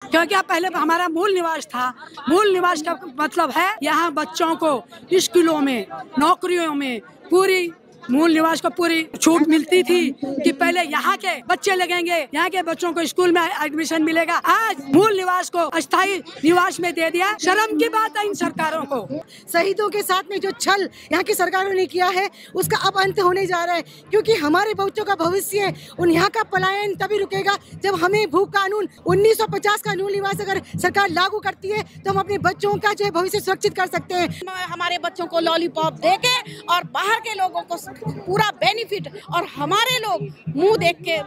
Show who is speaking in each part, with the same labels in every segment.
Speaker 1: क्योंकि अब पहले हमारा मूल निवास था। मूल निवास का मतलब है यहाँ बच्चों को स्कूलों में, नौकरियों में पूरी मूल निवास को पूरी छूट मिलती थी कि पहले यहाँ के बच्चे लगेंगे, यहाँ के बच्चों को स्कूल में एडमिशन मिलेगा। आज मूल निवास को अस्थायी निवास में दे दिया। शर्म की बात है इन सरकारों को।
Speaker 2: शहीदों के साथ में जो छल यहाँ की सरकारों ने किया है उसका अब अंत होने जा रहा है, क्योंकि हमारे बच्चों का भविष्य है। उन यहाँ का पलायन तभी रुकेगा जब हमें भू कानून 1950 का मूल निवास अगर सरकार लागू करती है तो हम अपने बच्चों का जो है भविष्य सुरक्षित कर सकते हैं।
Speaker 3: हमारे बच्चों को लॉलीपॉप देके और बाहर के लोगों को पूरा बेनिफिट, और हमारे लोग मुंह देख के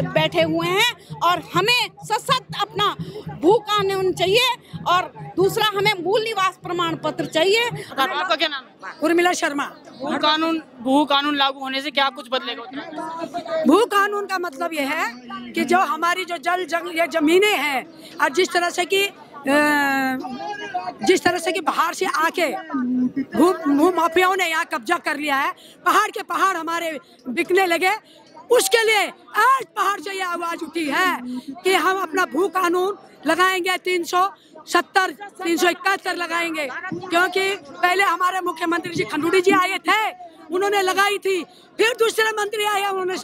Speaker 3: बैठे हुए हैं। और हमें सशक्त अपना भू कानून चाहिए और दूसरा हमें मूल निवास प्रमाण पत्र चाहिए।
Speaker 4: आपका क्या नाम है?
Speaker 1: उर्मिला शर्मा।
Speaker 4: भू कानून लागू होने से क्या कुछ बदलेगा उत्तराखंड?
Speaker 1: भू कानून का मतलब ये है कि जो हमारी जो ये जमीनें हैं और जिस तरह से कि बाहर से आके भू माफियाओं ने यहाँ कब्जा कर लिया है, पहाड़ के पहाड़ हमारे बिकने लगे। उसके लिए आज पहाड़ से ये आवाज उठी है कि हम अपना भू कानून लगाएंगे, 370, 371 लगाएंगे। क्योंकि पहले हमारे मुख्यमंत्री जी खंडूड़ी जी आए थे, उन्होंने लगाई थी, फिर दूसरे मंत्री आए, उन्होंने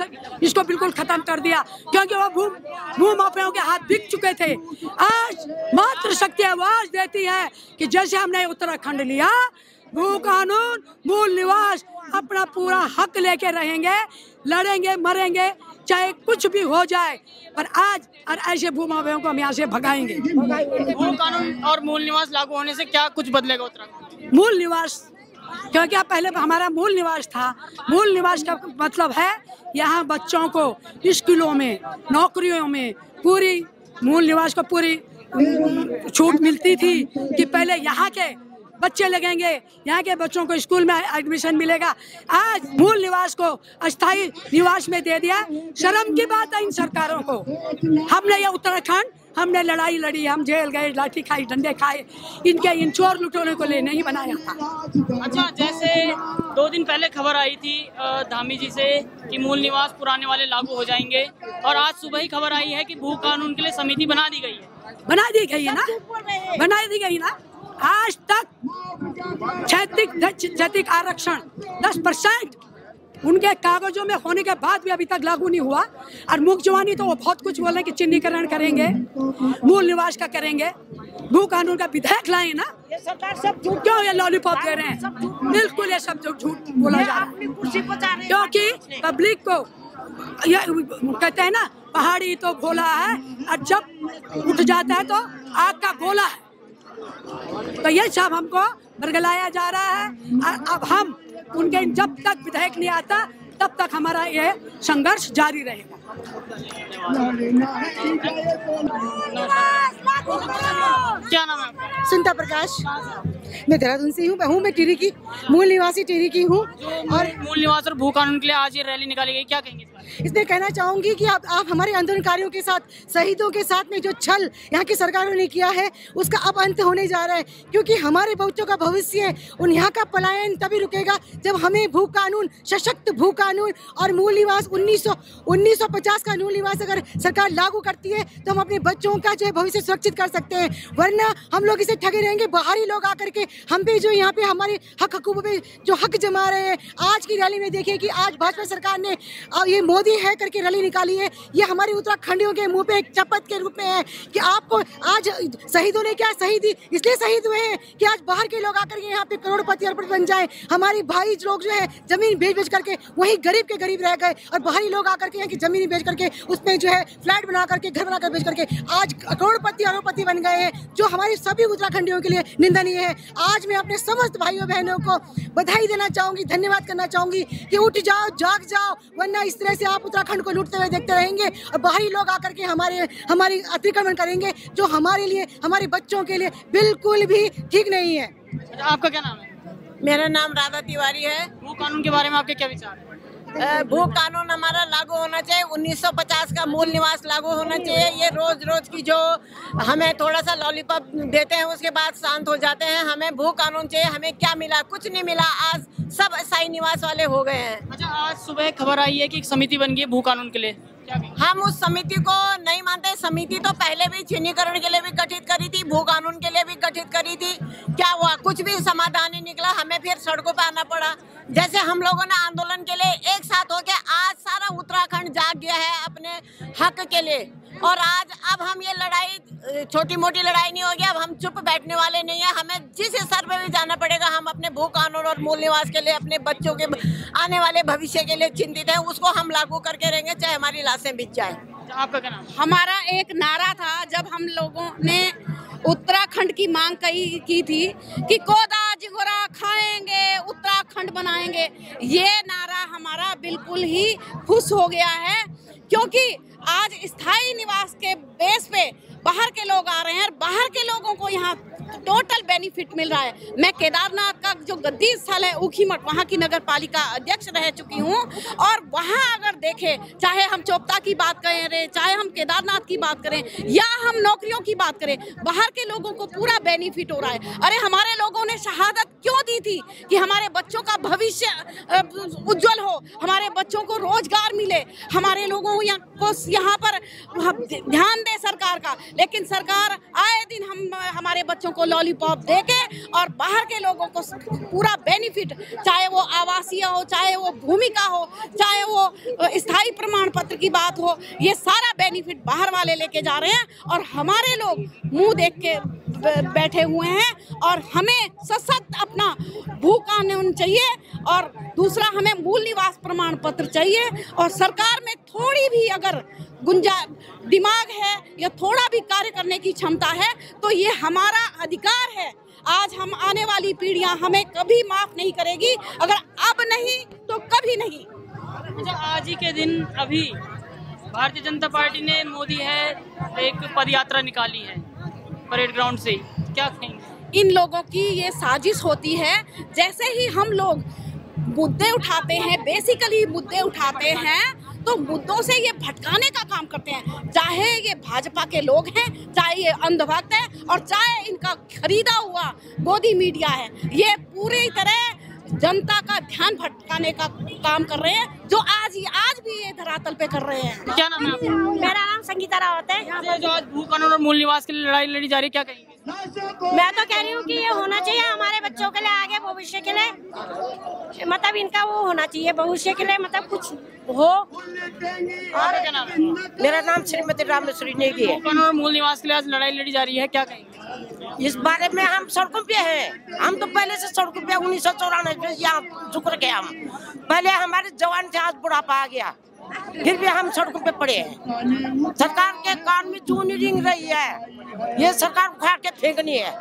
Speaker 1: इसको बिल्कुल खत्म कर दिया क्योंकि वो भू माफियाओं के हाथ बिक चुके थे। आज मात्र शक्ति आवाज देती है कि जैसे हमने उत्तराखंड लिया, भू कानून, मूल निवास, अपना पूरा हक लेके रहेंगे, लड़ेंगे, मरेंगे, चाहे कुछ भी हो जाए, पर आज और ऐसे भू माफियाओं को हम यहाँ से भगाएंगे।
Speaker 4: भू कानून और मूल निवास लागू होने से क्या कुछ बदलेगा उत्तराखंड?
Speaker 1: मूल निवास, क्योंकि अब पहले हमारा मूल निवास था। मूल निवास का मतलब है यहाँ बच्चों को स्कूलों में, नौकरियों में पूरी मूल निवास को पूरी छूट मिलती थी कि पहले यहाँ के बच्चे लगेंगे, यहाँ के बच्चों को स्कूल में एडमिशन मिलेगा। आज मूल निवास को अस्थायी निवास में दे दिया। शर्म की बात है इन सरकारों को। हमने ये उत्तराखंड, हमने लड़ाई लड़ी, हम जेल गए, लाठी खाई, डंडे खाए, इन चोर लुटोने को लिए नहीं बनाया था।
Speaker 4: अच्छा, जैसे 2 दिन पहले खबर आई थी धामी जी से कि मूल निवास पुराने वाले लागू हो जाएंगे, और आज सुबह ही खबर आई है कि भू कानून के लिए समिति बना दी गई है।
Speaker 1: बना दी गई है ना। आज तक क्षैतिक आरक्षण 10% उनके कागजों में होने के बाद भी अभी तक लागू नहीं हुआ। और मुख्यमंत्री तो वो बहुत कुछ बोल रहे हैं कि चिन्हीकरण करेंगे, मूल निवास का करेंगे, भू कानून का विधेयक लाए ना।
Speaker 3: ये सरकार सब झूठ,
Speaker 1: क्यों ये लॉलीपॉप दे रहे हैं? बिल्कुल ये सब झूठ बोला जा रहा है, क्योंकि पब्लिक को ये कहते हैं ना, पहाड़ी तो भोला है और जब उठ जाता है तो आग का गोला है। तो ये सब हमको बरगलाया जा रहा है। और अब हम उनके जब तक विधेयक नहीं आता तब तक हमारा ये संघर्ष जारी रहेगा।
Speaker 4: क्या नाम है आपका?
Speaker 2: सुनीता प्रकाश। मैं देहरादून से हूँ। मैं टिहरी की मूल निवासी टिहरी की हूँ।
Speaker 4: और मूल निवास और भू कानून के लिए आज ये रैली निकाली गई, क्या कहेंगे?
Speaker 2: इसमें कहना चाहूंगी कि आप हमारे आंदोलनकारियों के साथ, शहीदों के साथ में जो छल यहाँ की सरकारों ने किया है उसका अब अंत होने जा रहा है, क्योंकि हमारे बच्चों का भविष्य है। उन यहाँ का पलायन तभी रुकेगा जब हमें भू कानून, सशक्त भू कानून और मूल निवास 1950 का मूल निवास अगर सरकार लागू करती है तो हम अपने बच्चों का जो है भविष्य सुरक्षित कर सकते हैं। वरना हम लोग इसे ठगे रहेंगे। बाहरी लोग आकर के हम पे जो यहाँ पे हमारे हकूक़ पे जो हक जमा रहे हैं। आज की रैली में देखिए कि आज भाजपा सरकार ने ये मोदी है करके रैली निकाली है। ये हमारे उत्तराखंडियों के मुंह पे एक शपथ के रूप में है कि आपको आज शहीदों ने क्या शहीदी इसलिए शहीद हुए हैं कि आज बाहर के लोग आकर के यहाँ पे करोड़पति अरबपति बन जाए। हमारे भाई लोग जो है जमीन बेच करके वहीं गरीब के गरीब रह गए, और बाहरी लोग आकर के यहाँ की जमीन बेच करके उसमें जो है फ्लैट बना करके, घर बना कर बेच करके आज करोड़पति अरबपति बन गए हैं, जो हमारे सभी उत्तराखंडियों के लिए निंदनीय है। आज मैं अपने समस्त भाइयों बहनों को बधाई देना चाहूंगी, धन्यवाद करना चाहूंगी कि उठ जाओ, जाग जाओ, वरना इस तरह से आप उत्तराखंड को लूटते हुए देखते रहेंगे और बाहरी लोग आकर के हमारी अतिक्रमण करेंगे, जो हमारे लिए, हमारे बच्चों के लिए बिल्कुल भी ठीक नहीं है।
Speaker 4: आपका क्या नाम है?
Speaker 3: मेरा नाम राधा तिवारी है।
Speaker 4: भू कानून के बारे में आपके क्या विचार है?
Speaker 3: भू कानून हमारा लागू होना चाहिए। 1950 का मूल निवास लागू होना चाहिए। ये रोज की जो हमें थोड़ा सा लॉलीपॉप देते हैं उसके बाद शांत हो जाते हैं। हमें भू कानून चाहिए। हमें क्या मिला? कुछ नहीं मिला। आज सब अस्थायी निवास वाले हो गए हैं।
Speaker 4: अच्छा, आज सुबह खबर आई है कि एक समिति बन गई है भू कानून के लिए,
Speaker 5: हम उस समिति को नहीं मानते। समिति तो पहले भी चिन्हीकरण के लिए भी गठित करी थी, भू कानून के लिए भी गठित करी थी। क्या हुआ? कुछ भी समाधान नहीं निकला, हमें फिर सड़कों पे आना पड़ा। जैसे हम लोगों ने आंदोलन के लिए एक साथ होके आज सारा उत्तराखंड जाग गया है अपने हक के लिए, और आज अब हम ये लड़ाई छोटी मोटी लड़ाई नहीं होगी। अब हम चुप बैठने वाले नहीं है, हमें जिस स्तर पे भी जाना पड़ेगा। हम अपने भू कानून और मूल निवास के लिए, अपने बच्चों के आने वाले भविष्य के लिए चिंतित हैं। उसको हम लागू करके रहेंगे, चाहे हमारी लाशें बिक जाए।
Speaker 4: आपका क्या नाम?
Speaker 3: हमारा एक नारा था जब हम लोगों ने उत्तराखंड की मांग की थी कि कोदा जिगोरा खाएंगे, उत्तराखंड बनाएंगे। ये नारा हमारा बिल्कुल ही खुश हो गया है, क्योंकि आज स्थायी निवास के बेस पे बाहर के लोग आ रहे हैं और बाहर के लोगों को यहाँ टोटल बेनिफिट मिल रहा है। मैं केदारनाथ का जो गद्दी स्थल है ऊखीमठ, वहाँ की नगर पालिका अध्यक्ष रह चुकी हूँ, और वहाँ अगर देखें, चाहे हम चोपता की बात करें, चाहे हम केदारनाथ की बात करें, या हम नौकरियों की बात करें, बाहर के लोगों को पूरा बेनिफिट हो रहा है। अरे हमारे लोगों ने शहादत क्यों दी थी कि हमारे बच्चों का भविष्य उज्जवल हो, हमारे बच्चों को रोजगार मिले, हमारे लोगों को यहाँ पर ध्यान दे सरकार का। लेकिन सरकार आए दिन हमारे बच्चों को लॉलीपॉप देके और बाहर के लोगों को पूरा बेनिफिट, चाहे वो आवासीय हो, चाहे वो भूमि का हो, चाहे वो स्थायी प्रमाण पत्र की बात हो, ये सारा बेनिफिट बाहर वाले लेके जा रहे हैं और हमारे लोग मुंह देख के बैठे हुए हैं। और हमें सशक्त अपना भू कानून चाहिए, और दूसरा हमें मूल निवास प्रमाण पत्र चाहिए। और सरकार में थोड़ी भी अगर दिमाग है या थोड़ा भी कार्य करने की क्षमता है तो ये हमारा अधिकार है। आज हम आने वाली पीढ़ियां हमें कभी माफ नहीं करेगी, अगर अब नहीं तो कभी नहीं।
Speaker 4: अच्छा, आज ही के दिन अभी भारतीय जनता पार्टी ने मोदी है एक पदयात्रा निकाली है परेड ग्राउंड से, क्या कहेंगे?
Speaker 3: इन लोगों की ये साजिश होती है। जैसे ही हम लोग मुद्दे उठाते हैं, बेसिकली मुद्दे उठाते हैं, तो मुद्दों से ये भटकाने का काम करते हैं। चाहे ये भाजपा के लोग हैं, चाहे ये अंधभक्त है, और चाहे इनका खरीदा हुआ गोदी मीडिया है, ये पूरी तरह जनता का ध्यान भटकाने का काम कर रहे हैं, जो आज भी ये धरातल पे कर रहे हैं।
Speaker 4: क्या नाम है आपका?
Speaker 5: मेरा नाम संगीता रावत है।
Speaker 4: जो आज भू कानून और मूल निवास के लिए लड़ाई लड़ी जा रही है, क्या कहेंगे?
Speaker 5: मैं तो कह रही हूँ कि ये होना चाहिए हमारे बच्चों के लिए, आगे भविष्य के लिए, मतलब इनका वो होना चाहिए भविष्य के लिए, मतलब कुछ हो।
Speaker 4: आपका क्या नाम है?
Speaker 5: मेरा नाम श्रीमती रामेश्वरी नेगी है।
Speaker 4: भू कानून और मूल निवास के लिए आज लड़ाई लड़ी जा रही है, क्या कहेंगे?
Speaker 5: इस बारे में हम सड़कों पे हैं। हम तो पहले से सड़कों पे 1994 में यहाँ झुक के हम पहले हमारे जवान थे, आज बुढ़ापा आ गया, फिर भी हम सड़कों पे पड़े हैं। सरकार के कान में चूनी रिंग रही है, ये सरकार उखाड़ के फेंकनी है।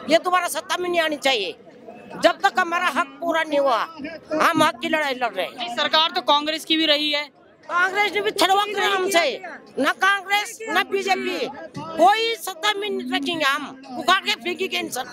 Speaker 5: ये दोबारा सत्ता में नहीं आनी चाहिए। जब तक हमारा हक पूरा नहीं हुआ, हम हक की लड़ाई लड़ रहे हैं।
Speaker 4: सरकार तो कांग्रेस की भी रही है,
Speaker 5: कांग्रेस ने भी छड़वा कर हमसे, न कांग्रेस न बीजेपी कोई सत्ता में नहीं रखेंगे, हम उखाड़ के फेंकेंगे इंसान।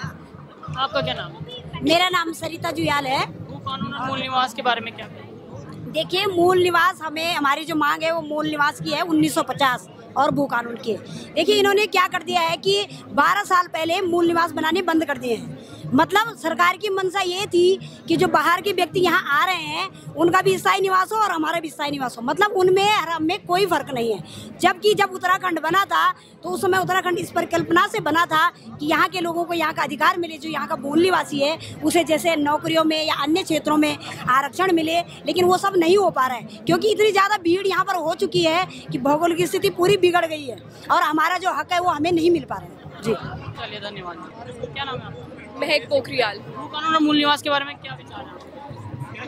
Speaker 4: आपका क्या नाम है?
Speaker 6: मेरा नाम सरिता जुयाल है।
Speaker 4: भू कानून और मूल निवास के बारे में क्या कहेंगे?
Speaker 6: देखिए, मूल निवास हमें, हमारी जो मांग है वो मूल निवास की है 1950 और भू कानून की है। देखिए, इन्होंने क्या कर दिया है कि 12 साल पहले मूल निवास बनाने बंद कर दिए हैं। मतलब सरकार की मंशा ये थी कि जो बाहर के व्यक्ति यहाँ आ रहे हैं उनका भी स्थायी निवास हो और हमारा भी स्थायी निवास हो, मतलब उनमें और हमें कोई फर्क नहीं है। जबकि जब उत्तराखंड बना था तो उस समय उत्तराखंड इस परिकल्पना से बना था कि यहाँ के लोगों को यहाँ का अधिकार मिले, जो यहाँ का मूल निवासी है उसे जैसे नौकरियों में या अन्य क्षेत्रों में आरक्षण मिले। लेकिन वो सब नहीं हो पा रहा है, क्योंकि इतनी ज़्यादा भीड़ यहाँ पर हो चुकी है कि भौगोलिक स्थिति पूरी बिगड़ गई है और हमारा जो हक है वो हमें नहीं मिल पा रहा है। जी,
Speaker 4: चलिए, धन्यवाद। क्या नाम है आपका?
Speaker 7: महक पोखरियाल।
Speaker 4: भू कानून और मूल निवास के बारे में क्या विचार है?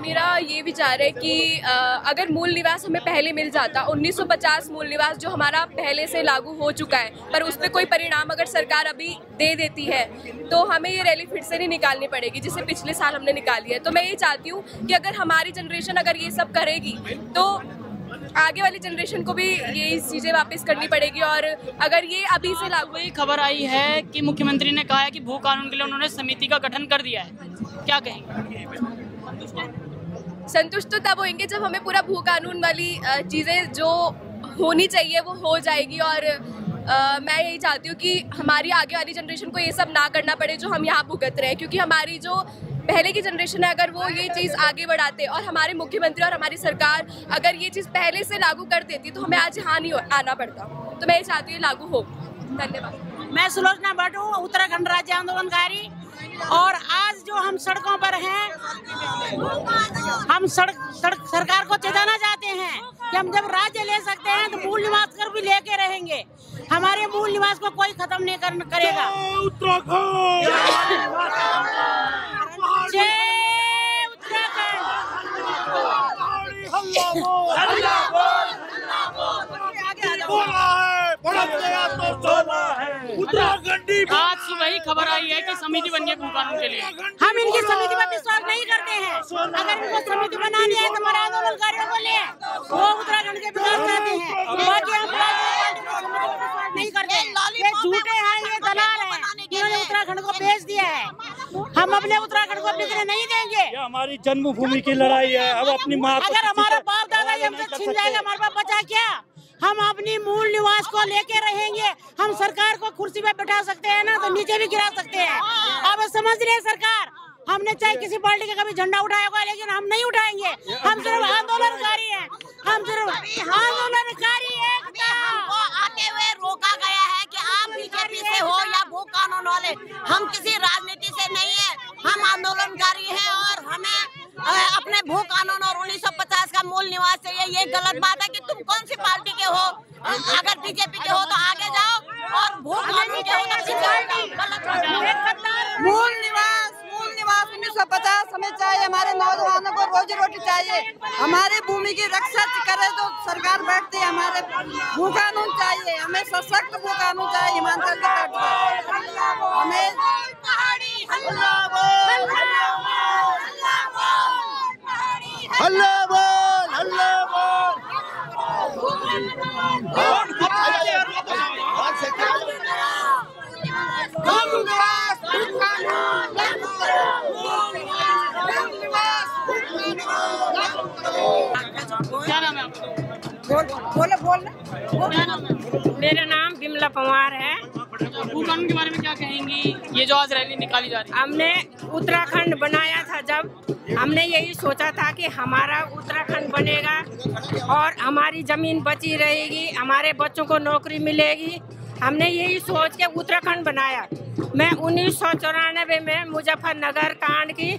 Speaker 7: मेरा ये विचार है कि अगर मूल निवास हमें पहले मिल जाता, 1950 मूल निवास जो हमारा पहले से लागू हो चुका है, पर उस पर कोई परिणाम अगर सरकार अभी दे देती है तो हमें ये रैली फिर से नहीं निकालनी पड़ेगी जिसे पिछले साल हमने निकाली है। तो मैं ये चाहती हूँ कि अगर हमारी जनरेशन अगर ये सब करेगी तो आगे वाली जनरेशन को भी ये चीज़ें वापस करनी पड़ेगी। और अगर ये अभी से लागू,
Speaker 4: वही खबर आई है कि मुख्यमंत्री ने कहा है कि भू कानून के लिए उन्होंने समिति का गठन कर दिया है, क्या कहेंगे?
Speaker 7: संतुष्ट तो तब होंगे जब हमें पूरा भू कानून वाली चीज़ें जो होनी चाहिए वो हो जाएगी। और मैं यही चाहती हूँ कि हमारी आगे वाली जनरेशन को ये सब ना करना पड़े जो हम यहाँ भुगत रहे हैं, क्योंकि हमारी जो पहले की जनरेशन है, अगर वो ये चीज़ आगे बढ़ाते और हमारे मुख्यमंत्री और हमारी सरकार अगर ये चीज़ पहले से लागू कर देती तो हमें आज यहाँ नहीं आना पड़ता। तो मैं ये चाहती हूँ लागू हो। धन्यवाद।
Speaker 3: मैं सुलोचना भट्ट हूँ, उत्तराखंड राज्य आंदोलनकारी। और आज जो हम सड़कों पर हैं, हम सड़क सरकार को चेताना चाहते हैं कि हम जब राज्य ले सकते हैं तो मूल निवास कर भी लेके रहेंगे। हमारे मूल निवास को कोई खत्म नहीं करेगा।
Speaker 4: आज सुबह ही खबर आई है कि समिति बन गई भू कानून के लिए।
Speaker 3: हम इनकी समिति पर विश्वास नहीं करते हैं। अगर इनको समिति बनानी है तो हमारे आंदोलनकारियों को ले, वो उत्तराखंड के विकास चाहते हैं। बाकी हम नहीं करते। ये झूठे हैं, ये दलाल हैं, इन्होंने उत्तराखंड को बेच दिया है। हम अपने उत्तराखंड को बिकने नहीं देंगे।
Speaker 8: ये हमारी जन्मभूमि की लड़ाई है। अब अपनी माँ
Speaker 3: अगर हमारा बाप दादा हमसे छीन जाएगा, हमारे पास बचा क्या? हम अपनी मूल निवास को लेके रहेंगे। हम सरकार को कुर्सी पे बैठा सकते हैं ना, तो नीचे भी गिरा सकते हैं। अब समझ रहे हैं सरकार, हमने चाहे किसी पार्टी का कभी झंडा उठाया होगा, लेकिन हम नहीं उठाएंगे। हम सिर्फ आंदोलनकारी हैं। हम सिर्फ आंदोलनकारी हैं।
Speaker 5: हमको आते हुए रोका गया है कि आप बीजेपी से हो या भू कानून वाले, हम किसी राजनीति से नहीं है। हम आंदोलनकारी हैं और हमें अपने भू कानून और 1950 का मूल निवास चाहिए। ये गलत बात है कि तुम कौन सी पार्टी के हो। अगर बीजेपी के हो तो आगे जाओ और भू कानून के हो तो पीछे।
Speaker 9: मूल निवास 1950 हमें चाहिए। हमारे नौजवानों को रोजी रोटी चाहिए। हमारी भूमि की रक्षा करे तो सरकार बैठती है। हमारे भू कानून चाहिए। हमें सशक्त भू कानून चाहिए। हिमाचल के तट पर हमें
Speaker 4: क्या नाम है आपका?
Speaker 10: मेरा नाम बिमला पवार है।
Speaker 4: भू कानून के बारे में क्या कहेंगी? ये जो आज रैली निकाली जा रही है,
Speaker 10: हमने उत्तराखंड बनाया था, जब हमने यही सोचा था कि हमारा उत्तराखंड बनेगा और हमारी जमीन बची रहेगी, हमारे बच्चों को नौकरी मिलेगी। हमने यही सोच के उत्तराखंड बनाया। मैं 1994 में मुजफ्फरनगर कांड की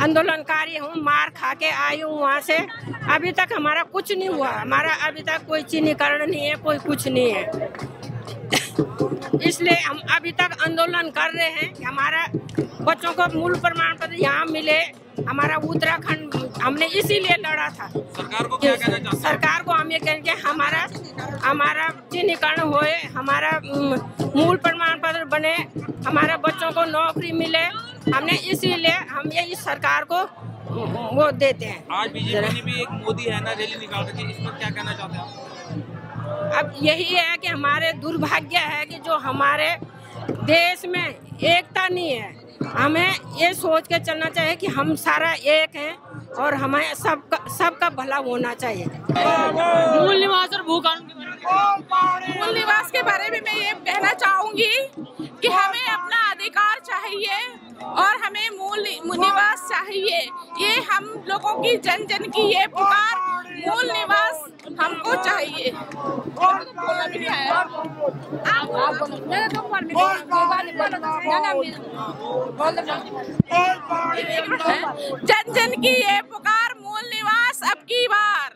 Speaker 10: आंदोलनकारी हूँ। मार खा के आई हूँ वहाँ से। अभी तक हमारा कुछ नहीं हुआ। हमारा अभी तक कोई चिन्हीकरण नहीं है, कोई कुछ नहीं है। इसलिए हम अभी तक आंदोलन कर रहे हैं कि हमारा बच्चों को मूल प्रमाण पत्र यहाँ मिले। हमारा उत्तराखंड हमने इसीलिए लड़ा था।
Speaker 11: सरकार को क्या कहना चाहते हैं?
Speaker 10: सरकार को हम ये कहेंगे हमारा चिन्हीकरण होए, हमारा मूल प्रमाण पत्र बने, हमारे बच्चों को नौकरी मिले। हमने इसीलिए हम ये इस सरकार को वो देते हैं।
Speaker 11: आज बीजेपी ने भी एक मोदी है ना रैली निकाल रही है, इसमें क्या कहना चाहते हैं आप?
Speaker 10: अब यही है कि हमारे दुर्भाग्य है कि जो हमारे देश में एकता नहीं है। हमें ये सोच के चलना चाहिए कि हम सारा एक हैं और हमें सबका भला होना चाहिए।
Speaker 4: मूल निवास और भू कानून के बारे में,
Speaker 3: मूल निवास के बारे में मैं ये कहना चाहूँगी कि हमें अपना अधिकार चाहिए और हमें मूल निवास चाहिए। ये हम लोगों की जन जन की ये पुकार, मूल निवास हमको चाहिए। जन जन की ये पुकार, मूल निवास अब की बार।